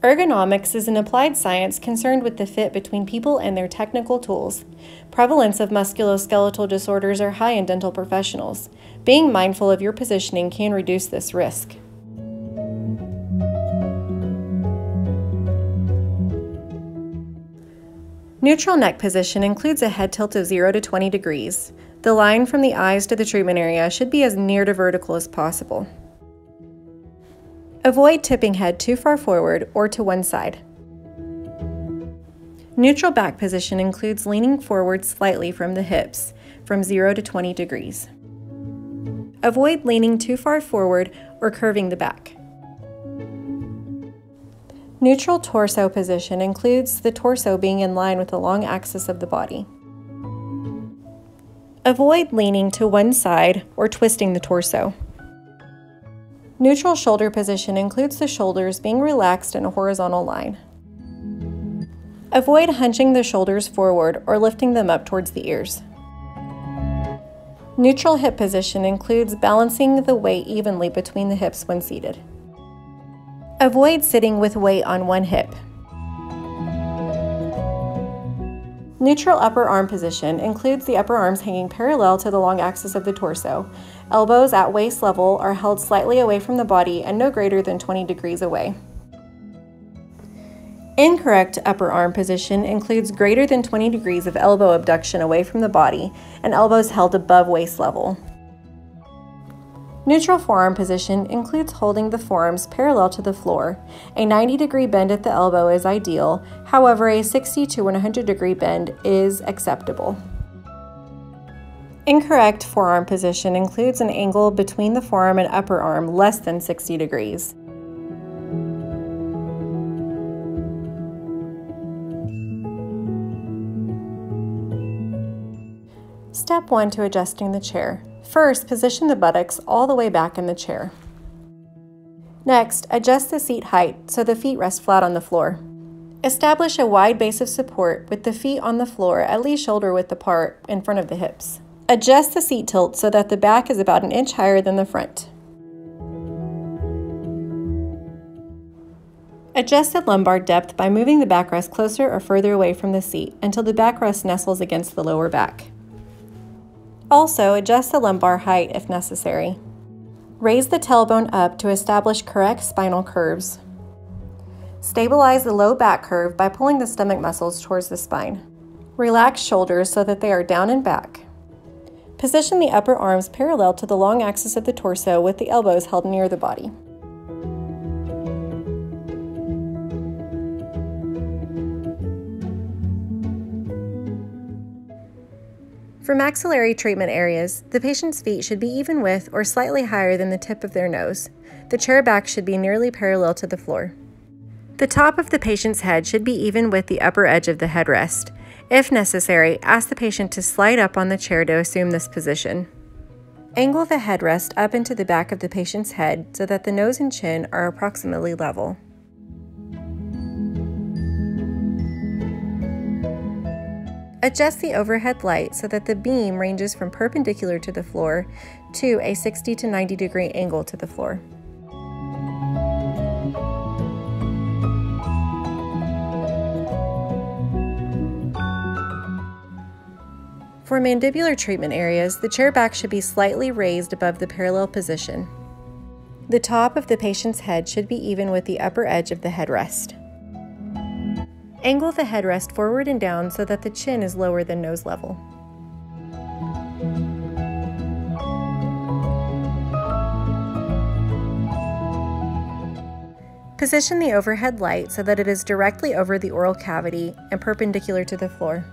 Ergonomics is an applied science concerned with the fit between people and their technical tools. Prevalence of musculoskeletal disorders are high in dental professionals. Being mindful of your positioning can reduce this risk. Neutral neck position includes a head tilt of 0 to 20 degrees. The line from the eyes to the treatment area should be as near to vertical as possible. Avoid tipping head too far forward or to one side. Neutral back position includes leaning forward slightly from the hips, from 0 to 20 degrees. Avoid leaning too far forward or curving the back. Neutral torso position includes the torso being in line with the long axis of the body. Avoid leaning to one side or twisting the torso. Neutral shoulder position includes the shoulders being relaxed in a horizontal line. Avoid hunching the shoulders forward or lifting them up towards the ears. Neutral hip position includes balancing the weight evenly between the hips when seated. Avoid sitting with weight on one hip. Neutral upper arm position includes the upper arms hanging parallel to the long axis of the torso. Elbows at waist level are held slightly away from the body and no greater than 20 degrees away. Incorrect upper arm position includes greater than 20 degrees of elbow abduction away from the body and elbows held above waist level. Neutral forearm position includes holding the forearms parallel to the floor. A 90-degree bend at the elbow is ideal, however a 60 to 100-degree bend is acceptable. Incorrect forearm position includes an angle between the forearm and upper arm less than 60 degrees. Step 1 to adjusting the chair. First, position the buttocks all the way back in the chair. Next, adjust the seat height so the feet rest flat on the floor. Establish a wide base of support with the feet on the floor at least shoulder width apart in front of the hips. Adjust the seat tilt so that the back is about an inch higher than the front. Adjust the lumbar depth by moving the backrest closer or further away from the seat until the backrest nestles against the lower back. Also, adjust the lumbar height if necessary. Raise the tailbone up to establish correct spinal curves. Stabilize the low back curve by pulling the stomach muscles towards the spine. Relax shoulders so that they are down and back. Position the upper arms parallel to the long axis of the torso with the elbows held near the body. For maxillary treatment areas, the patient's feet should be even with or slightly higher than the tip of their nose. The chair back should be nearly parallel to the floor. The top of the patient's head should be even with the upper edge of the headrest. If necessary, ask the patient to slide up on the chair to assume this position. Angle the headrest up into the back of the patient's head so that the nose and chin are approximately level. Adjust the overhead light so that the beam ranges from perpendicular to the floor to a 60 to 90 degree angle to the floor. For mandibular treatment areas, the chair back should be slightly raised above the parallel position. The top of the patient's head should be even with the upper edge of the headrest. Angle the headrest forward and down so that the chin is lower than nose level. Position the overhead light so that it is directly over the oral cavity and perpendicular to the floor.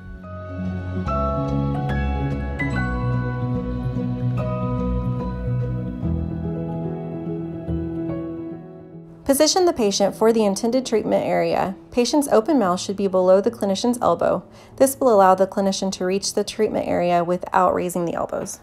Position the patient for the intended treatment area. Patient's open mouth should be below the clinician's elbow. This will allow the clinician to reach the treatment area without raising the elbows.